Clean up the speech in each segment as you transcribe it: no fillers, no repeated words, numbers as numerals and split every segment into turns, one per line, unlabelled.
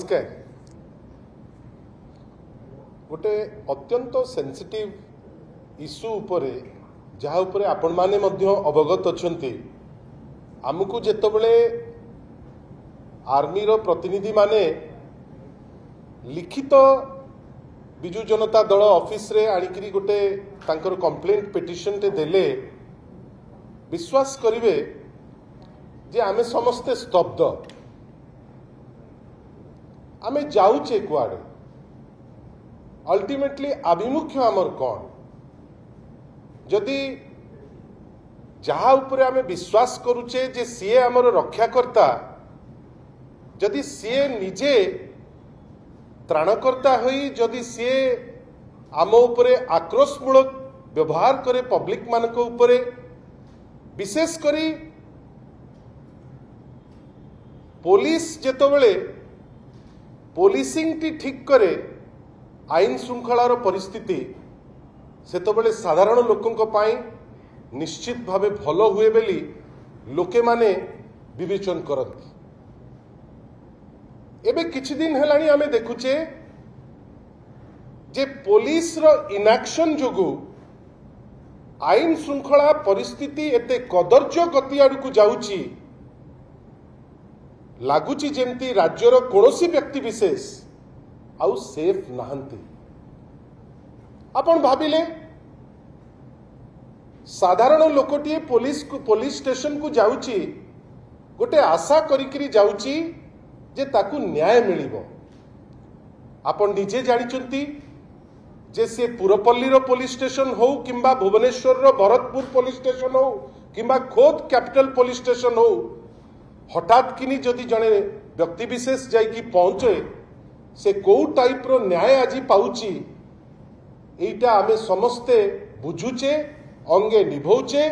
नमस्कार। गोटे अत्यंत सेंसिटिव इश्यू उपरे जहाँ उपरे आपण माने मध्य अवगत अछंती आमको जेतबेले आर्मी रो प्रतिनिधि माने लिखित बिजु जनता दल ऑफिस रे आनिकरी गोटे तांकर कंप्लेंट पिटिशन टे देले विश्वास करिवे जे आमे समस्ते स्तब्ध आमे जाऊचे कुआडे अल्टीमेटली आभिमुख्य आमर कौन जदि जहा उपरे आमे विश्वास करूचे जे सीए आमर रक्षाकर्ता जदि सीए निजे त्राणकर्ता होई जदि सीए आम उपरे आक्रोशमूलक व्यवहार करे पब्लिक मानक उपरे विशेष करी पुलिस जेतबेले पुलिसिंग टी ठीक करे आईन श्रृंखलार परिस्थिति सेतबेले साधारण लोकंक पाई निश्चित भावे भल हुए बेली लोके माने विवेचन करती। एबे किछि दिन हेलानी आमे देखुचे जे पुलिस रो इनएक्शन जोगु आईन श्रृंखला परिस्थिति एते कदर्य गति आड़कू जाउची लगुची जेमती राज्यर कोनोसी व्यक्ति विशेष आउ सेफ नहांती। आपण भाबिले साधारण लोकटी पुलिस स्टेशन को जाउची गोटे आशा करिकरी जाउची जे ताकू न्याय मिलिबो। आपण निजे जानिचंती जे से पुरपल्ली रो पुलिस स्टेशन हो किंबा भुवनेश्वर रो भरतपुर पुलिस स्टेशन हो किंबा खोद कैपिटल पुलिस स्टेशन हो हठात किनी जदि जने व्यक्ति विशेष जाइकी पहुंचे से कौ टाइप रो न्याय आज पाउची एटा आमे समस्ते बुझुचे अंगे निभौचे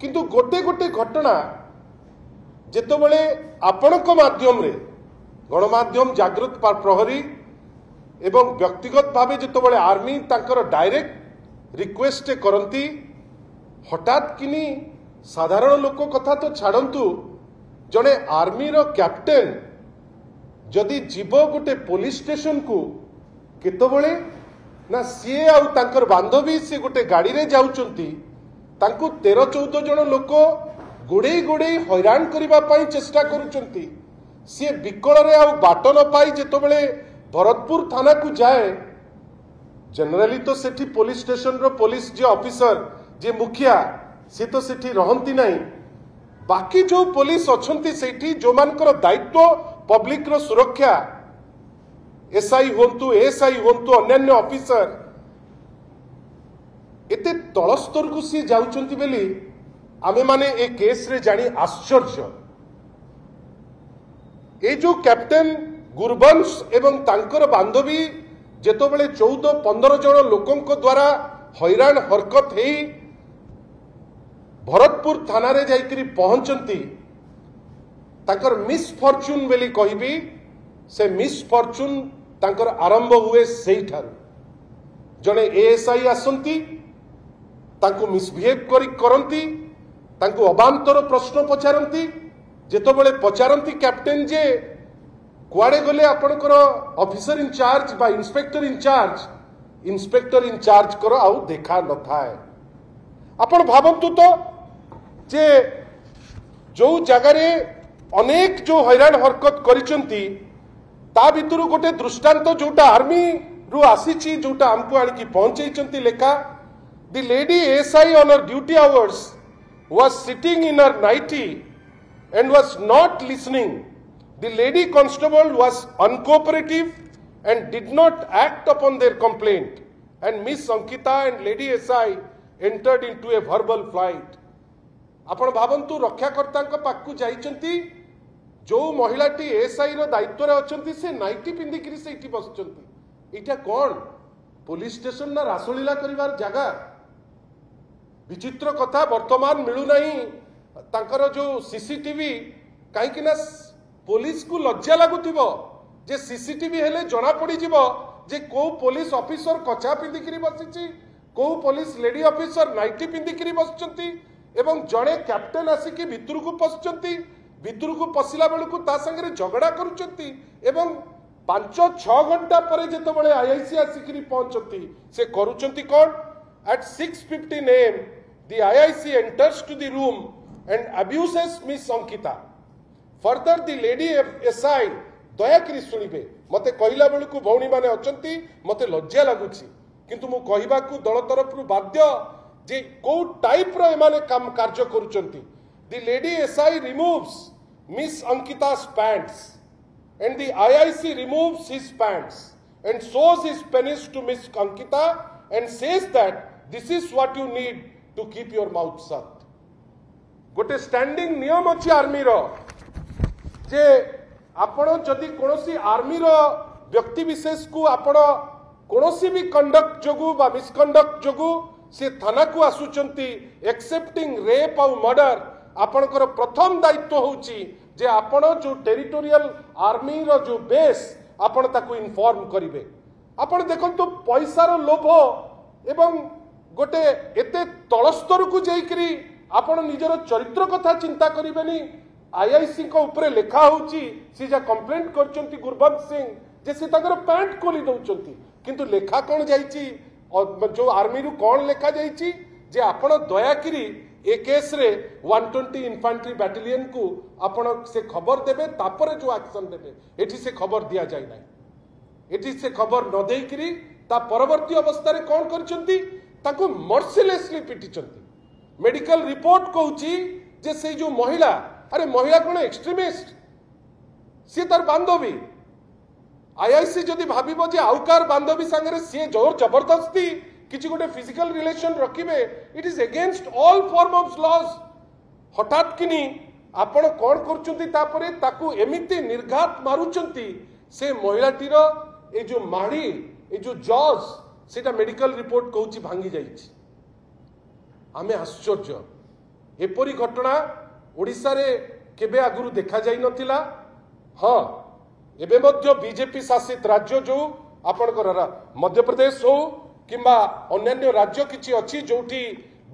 किंतु गोटे गोटे घटना जेतबेले आपणक माध्यम रे गणमाध्यम जागृत प्रहरी एवं व्यक्तिगत भावे जेतबेले आर्मी तांकर डायरेक्ट रिक्वेस्ट करंती हठात किनी साधारण लोक कथा तो छाड़ंतु जने आर्मी रो कैप्टेन जदि जीव गोटे पुलिस स्टेशन को केतबेले ना सीए आउ तांकर बांधवी से गोटे गाड़ी रे जाउचंती तांको 13-14 जन लोक गोड़े गोड़े हैरान करिबा पाई चेष्टा करूचंती सी विकल रे आउ बाट न पाई जेतबेले भरतपुर थाना को जाए जनरली तो सेठी पुलिस स्टेशन रो पुलिस जे ऑफिसर जे मुखिया से तो सेठी रहंती नहीं बाकी जो पुलिस अच्छी सेठी जो मानकर दायित्व पब्लिक रो सुरक्षा एसआई होंतु एएसआई होंतु अन्यान्य ऑफिसर एते तल स्तर को सी जाउचंती बेली आमे माने ए केस रे जानी आश्चर्य ए जो कैप्टेन गुरबंश एवं तांकर बांधवी जेतबेले 14-15 जन लोकंक द्वारा हैरान हरकत हेई भरतपुर थाना रे जाइकरी पहुंचंती तांकर मिस फॉर्च्यून बेली कहबी से मिस फॉर्च्यून तांकर आरंभ हुए सेही ठारू जने एएसआई आसंती तांको मिसबिहेव करंती तांको अबांतर प्रश्न पचारंती जेतबेले पचारंती कैप्टेन जे कुआडे गले आपनकर ऑफिसर इंचार्ज बा इंस्पेक्टर इंचार्ज कर आउ देखा न थाए। आपण भावंतु तो जे जो जगार अनेक जो हैरान हरकत करिसंती ता भितरु गोटे दृष्टांत जोटा आर्मी रु आसीची जोटा हमको आनिकी पहुंचैचंती लेखा the lady ASI on her duty hours was sitting in her nighty and was not listening the lady constable was uncooperative and did not act upon their complaint and miss Ankita and lady SI entered into a verbal flight. आपण भावंतु रक्षाकर्ता पाखु जाइचंती जो महिलाटी ASI रो दायित्व रे अछंती से nightie पिंदिकरी सेठी बसचंती इटा कोन police station ना रासलीला करिवार जगह विचित्र कथा वर्तमान मिलु नहीं तांकर जो सीसीटीवी काईकि ना पुलिस को लज्जा लागुथिबो जे सीसीटीवी हेले जना पड़ी जिवो जे को पुलिस ऑफिसर कचा पिंदिकरी बसिची को पुलिस लेडी ऑफिसर नाइटी पिंदिकरी बसचंती एवं जड़े कैप्टेन आसिकी भितर को पशुंट भितर को पशिला बेलू ता संगे झगड़ा करुंच एवं 5-6 घंटा पर जितेबाला आईआईसी आसिक पहुंचती से करुँच कौन at 6:15 AM the IIC enters to the room and abuses Miss Ankita. Further the lady SI दयाकरी शुणिबे मते कहला बेलू भौणी माने अचंती मते लज्जा लगुची किंतु मु कहबा को दल तरफ बाध्य जे को टाइप रो एमाने काम कार्य करूचंती. The lady SI removes Miss Ankita's pants and the IIC removes his pants and shows his penis to Miss Ankita and says that this is what you need to keep your mouth shut. गोटे standing नियम अच्छी army रो जे आपण जदि कोनोसी army रो व्यक्ति विशेष को आपण कोनोसी भी कंडक्ट जोगु बा मिसकंडक्ट जोगु से थाना को आसुचंती एक्सेप्टिंग रेप और मर्डर आपणकर प्रथम दायित्व होची जे आपण जो टेरिटोरियल आर्मी रो जो बेस आपण ताकू इन्फॉर्म करिवे. आपण देखंतु पैसार लोभ एवं गोटे एते तलस्तर को जाइकरी आपण निजर चरित्र कथा चिंता करिवेनी. आईआईसी को ऊपर लेखा होची सी जा कंप्लेंट करचंती गुरबंत सिंह जे से तकर पैंट खोली दउचंती किंतु लेखा कोन जाईची जो आर्मी रु कोन लेखा जाईची जे आपण दयाकरी ए केस रे 120 इन्फेंट्री बैटालियन को आपण से खबर देबे तापर जो एक्शन देबे एठी से खबर दिया जाय नै. एठी से खबर न देइकरी ता परवर्ती अवस्था रे कोन करचंती ताको मर्सिलेसली पिटिचंती. मेडिकल रिपोर्ट कहूची जे से जो महिला अरे महिला कोन एक्सट्रीमिस्ट सी तार बांधवी आईआईसी जदि भाबिबो जे आउकार बांधवी संगे सी जोर जबरदस्ती किछि गोटे फिजिकल रिलेशन रखिबे it is against all form of laws. हठात किनी आपण कोन करचंती तापरे ताकू एमिति निर्घात मारुचंती से महिलाटीर ए जो माड़ी ए जो जज सेटा मेडिकल रिपोर्ट कहूची भांगी जाइछि. आमे आश्चर्य एपरी घटना ओडिसा रे केबे आगुरु देखा जाई नथिला. हां एबे मध्य बीजेपी शासित राज्य जो आपनकर मध्य प्रदेश हो किंबा अन्य राज्य किछि अछि जोठी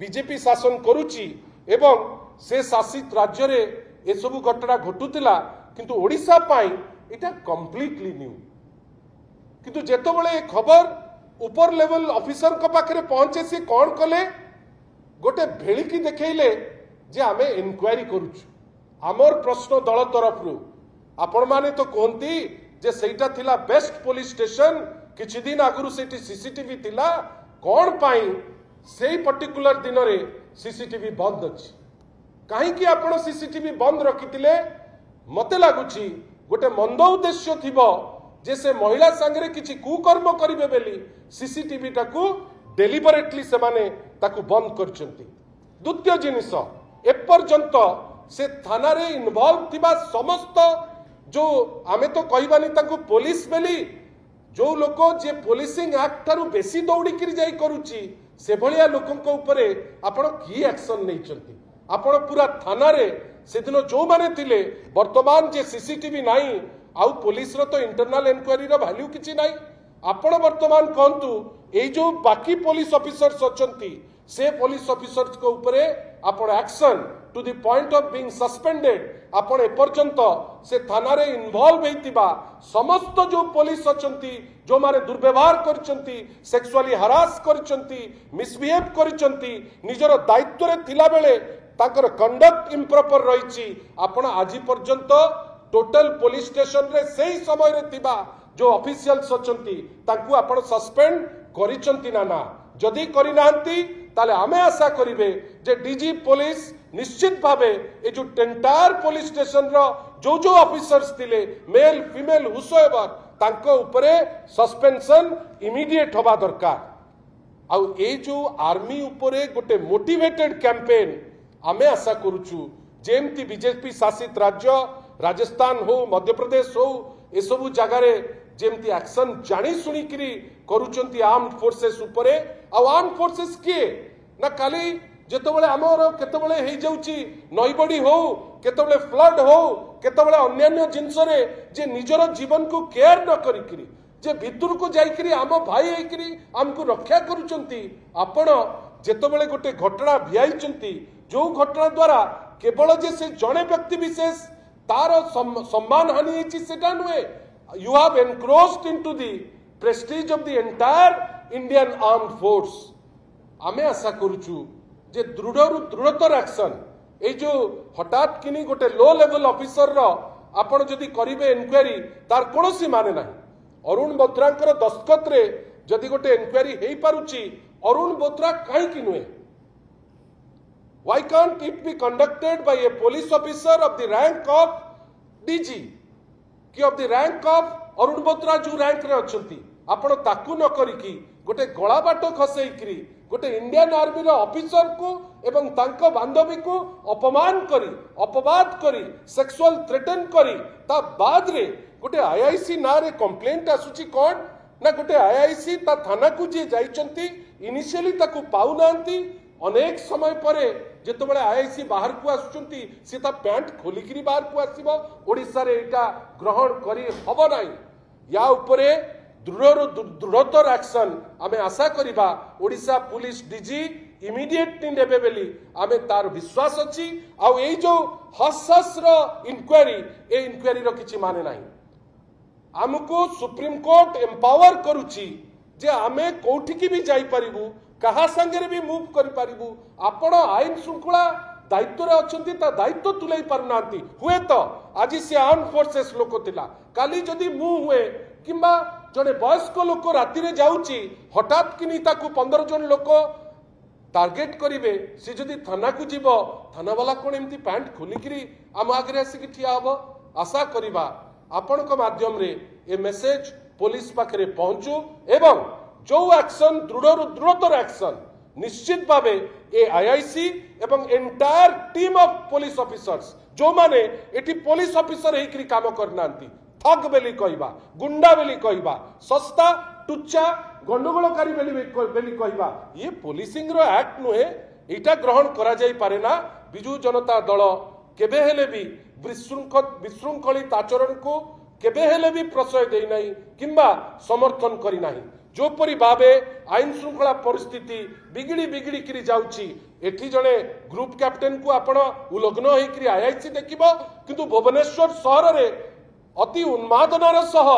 बीजेपी शासन करूची एवं से शासित राज्य रे ए सब घटना घटुतिला किंतु ओडिसा पाई इटा कंप्लीटली न्यू. किंतु जेतबेले ए खबर ऊपर लेवल ऑफिसर को पाखरे पहुंचे से कौन कले गोटे भेलिकी देखैले जे आमे इंक्वायरी करूछु. आमर प्रश्न दल तरफ रु आपण माने तो कहती जे सेटा थिला बेस्ट पुलिस स्टेशन किछि दिन आगुरु सेठी सीसीटीवी थिला कौन पाई सेही पर्टिकुलर दिन रे सीसीटीवी बंद अछि. काहे कि आपण सीसीटीवी बंद रखितिले मते लागुछि गोटे मंद उद्देश्य थिबो जे से महिला संगे किछि कुकर्म करिवे बेली सीसीटीवी टाकू डेलिबरेटली से माने ताकू बंद करचंती. द्वितीय जिनिस एपर्यंत से थाना रे इन्वॉल्व थिबा समस्त जो आमे तो कहबानी ताकू पुलिस बेली जो लोक जे पुलिसिंग एक्ट थारु बेसी दौड़ी करी जाई करूची से भलिया लोकंक ऊपरे आपण की एक्शन नैचंती. आपण पूरा थाना रे सेदिन जो माने थिले वर्तमान जे सीसीटीवी नाही आउ पुलिस रो तो इंटरनल इंक्वायरी रो वैल्यू किछि नाही. आपण वर्तमान कहंतु ए जो बाकी पुलिस ऑफिसर्स अचंती से पुलिस ऑफिसर्स को ऊपरे आपण action to the point of being suspended आपण एपर्यंत से थाना रे इन्वॉल्व हेतिबा समस्त जो पुलिस अचंती जो मारे दुर्व्यवहार करचंती सेक्सुअली हरास करचंती मिसबिहेव करचंती निजर दायित्व रे थिला बेले ताकर कंडक्ट इम्प्रॉपर रहिछि. आपण आजि पर्यंत टोटल पुलिस स्टेशन रे सही समय रे थिबा जो ऑफिशियल्स अचंती ताकू आपण सस्पेंड करिचंती ना जदि करि नांती ताले आमे आशा करिवे जे डीजी पुलिस निश्चित भावे ए जो टेंटार पुलिस स्टेशन रो जो जो ऑफिसर्स थिले मेल फीमेल हुसोएवर तांको ऊपरे सस्पेंशन इमीडिएट होबा दरकार. आउ ए जो आर्मी ऊपरे गोटे मोटिवेटेड कैंपेन आमे आशा करूछु जेमती बीजेपी शासित राज्य राजस्थान हो मध्य प्रदेश हो ए सब जगह रे जेमती एक्शन जानी सुनी करी करूचंती आर्म्ड फोर्सेस ऊपरे. आ आर्म्ड फोर्सेस किए ना खाली जेतबेले आमर केतबेले हे जाउची नईबडी हो केतबेले फ्लड हो केतबेले अन्य जिंस रे जे निजर जीवन को केयर न करी करी जे भितर को जाई करी आम भाई हे करी हमको रक्षा करूचंती. आपण जेतबेले गोटे घटना भियाइचंती जो घटना द्वारा केवल जे से जणे व्यक्ति विशेष तार सम्मान हानि हेची सेटा नुहे you have encroached into the prestige of the entire Indian armed force. आमे आशा करूचु जे दृढ़तर एक्शन ए जो हठात किनी गोटे लो लेवल ऑफिसर रो आपण जदि करिवे इंक्वायरी तार कोनोसी माने नाही। अरुण बोथरांकर दस्तखत रे जदि गोटे इंक्वायरी हेई पारुची अरुण बोथरा काहे कि नुए? Why can't it be conducted by a police officer of the rank of DG कि of the rank of Arun Bothra जो रैंक रे अछंती आपण ताकू न करिकी गोटे गळा बाटो खसेइकरी गोटे इंडियन आर्मी रो ऑफिसर को एवं तांको बांधवी को अपमान करी अपवाद करी सेक्सुअल थ्रेटन करी ता बाद रे गोटे आईआईसी ना रे कंप्लेंट आसुची कोन ना गोटे आईआईसी ता थाना को जे जाइचंती इनिशियली ताकू पाउ नांती अनेक समय परे जेते बळे आईआईसी बाहर को आसुचंती से ता पैंट खोलिकरी बाहर को आसीबो ओडिसा रे एटा ग्रहण करी हबो नाही। या उपरे दृढ़तर एक्शन आमे आशा करिबा ओडिशा पुलिस डीजी इमिडिएटली नेबे बेली आमे तार विश्वास अछि। आ ए जो हस रो इंक्वायरी ए इंक्वायरी रो किछि माने नाही। हमको सुप्रीम कोर्ट एम्पावर करूची जे आमे कोठी की भी जाई परिबु कहा संगे भी मूव करि परिबु आपण आईन श्रृंखला दायित्व रे अछंती ता दायित्व तुलै पारनांती हुए तो आज से आर्म फोर्सेस लोक थिला काली जदि मु हुए किंबा जड़े वयस्क लोक राति रे जाउची हठात किनी ताकू 15 जन लोक टार्गेट करिवे से जदि थाना को जीव थाना वाला कोन एमती पैंट खोलिकरी आम आगे आसिक ठिया हबो। आशा करिबा आपण को माध्यम रे ए मेसेज पुलिस पाखरे पहुंचू एवं जो एक्शन दृढ़तर एक्शन निश्चित भावे ए आईआईसी एवं entire team of police officers जो माने एटी पुलिस ऑफिसर हेकरी काम करनांती ठग बेली कहवा गुंडा बेली कहवा सस्ता टुच्चा गंडगोलकारी बेली कहवा ये पुलिसिंग रो एक्ट नुहे एटा ग्रहण करा जाई पारे ना। बिजू जनता दल केबे हेले भी विशृंखलित आचरण को केबे हेले भी प्रश्रय देई नाही किंबा समर्थन करी नाही। जो परी भावे आईन श्रृंखला परिस्थिति बिगिड़ी बिगिड़ी करी जाउची एठी जने ग्रुप कैप्टेन को आपण उलग्न होइकरी आईआईसी देखिबो किंतु भुवनेश्वर शहर रे अति उन्मादनार सह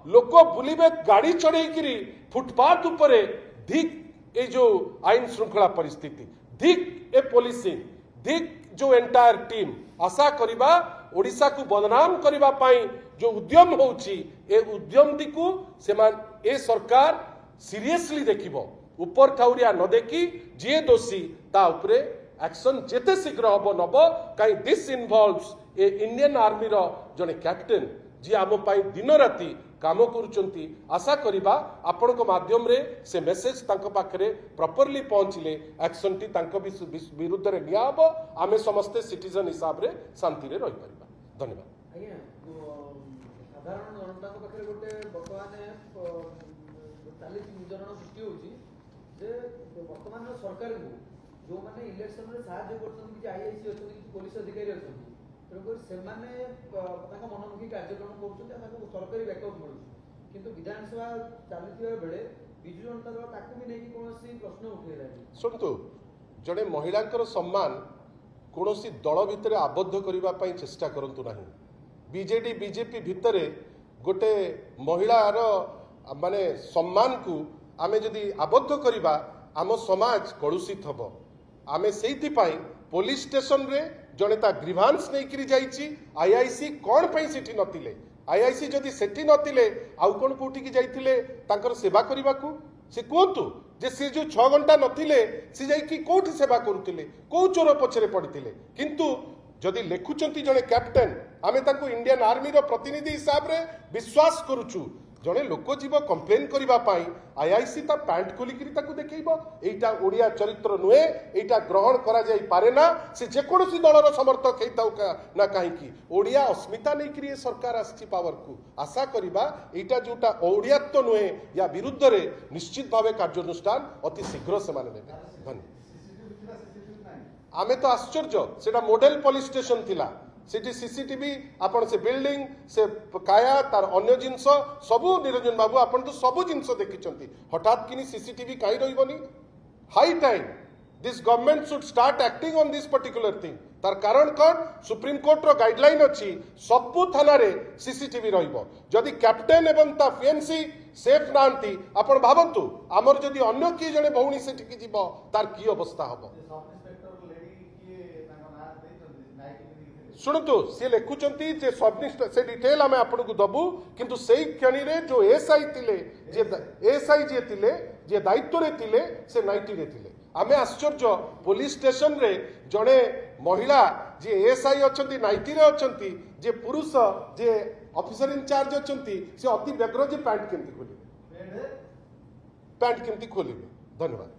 लोक बुलिबे गाड़ी चढ़ेकरी फुटपाथ उपरे धिक ए जो आईन श्रृंखला परिस्थिति धिक ए पुलिसिंग धिक जो एंटायर टीम आशा करिबा ओडिशा को बदनाम करिबा पाई जो उद्यम होउची ए उद्यम दिकु सेमान ए सरकार सीरियसली देखिबो ऊपर ठाउरिया न देखी जे दोषी ता उपरे एक्शन जेते शीघ्र हबो नबो काई this involves a Indian army रो जने कैप्टेन जी आम पाई दिन राति काम करुचंती। आशा करिबा आपण को माध्यम रे से मेसेज तांको पाखरे प्रॉपर्ली पहुंचले एक्शन टी तांको विरुद्ध रे निया हबो आमे समस्त सिटीजन हिसाब रे शांति रे रहि परिबा। धन्यवाद।
आज्ञा साधारण जनता को पाखरे गोटे वर्तमान 40 निजरण सृष्टि होची जे वर्तमान सरकार को जो माने इलेक्शन रे सहायता करछन कि आईआईसी अछन कि पुलिस अधिकारी अछन तेणुकर सेमाने मनमुखी कार्यक्रम कर सरकारी बैकअप मिलूँ किंतु विधानसभा चलुवा बेले विजु जनता दल ताकू भी नहीं कौन प्रश्न उठेगा।
शुणु जड़े महिला सम्मान कौन दल भितर आबद्ध करने चेष्टा करूँ ना। बीजेडी बीजेपी भितर गोटे महिलार माने सम्मान को आमे जदि आबद्ध करवा आम समाज कलुषित हम। आमे से पुलिस स्टेशन रे जड़े ता ग्रीवांस नहीं करी जाइची आईआईसी कौन पे सेठी नथिले आईआईसी जदि सेठी नथिले आउ कोन कोठी की जाइथिले तांकर सेवा करिबा को से कोंतु जे से जो 6 घंटा नथिले से जाई की कोठी सेवा करूथिले को चोर पछरे पड़िथिले किंतु जदि लेखुचंती जड़े कैप्टेन आमे तांको इंडियन आर्मी रो प्रतिनिधि हिसाब रे विश्वास करूछु जड़े लोक जीव कंप्लेन करने आईआईसी ता पैंट खोलिकी देखो एटा ओडिया चरित्र नुहे एटा ग्रहण करा जाई पारे ना से जेकोसी दलर समर्थक होता ना कहीं ओडिया अस्मिता नहीं करी सरकार आसी पावर को आशा करिबा एटा जोटा ओडियात्व नुहे या विरुद्ध रे निश्चित भाव कार्यानुष्ठान अति शीघ्र से माने नेबे। धन्यवाद। आमे तो आश्चर्य सेटा मॉडल पुलिस स्टेशन थिला सीटी सीसीटीवी आपण से बिल्डिंग से काया तार अन्य जिनस सबू निरंजन बाबू आपण तो सबू जिनस देखिचंती हठात किनी सीसीटीवी काई रहिबनी high time this government should start acting on this particular thing तार कारण कौन सुप्रीम कोर्ट रो गाइडलाइन अच्छी सबु थाना रे सीसीटीवी रहिबो जदि कैप्टेन एवं ता फीएनसी सेफ नांती आपण भाबंतु आमर जदि अन्य की जने भौणी सेठी की जीव तार की अवस्था हबो शुणु सी लिखुंट सब से डिटेल आम आपको दबू किंतु से क्षणी रे जो एसआई थिले एसआई जे थिले जे दायित्व रे थिले से नाइटी रे थिले आमे आश्चर्य पुलिस स्टेशन रे जड़े महिला जे एसआई अच्छी नाइटी रे अच्छी जे पुरुष जे ऑफिसर इनचार्ज अच्छी से अति व्यग्र जे पैंट केमती खोलिबे धन्यवाद।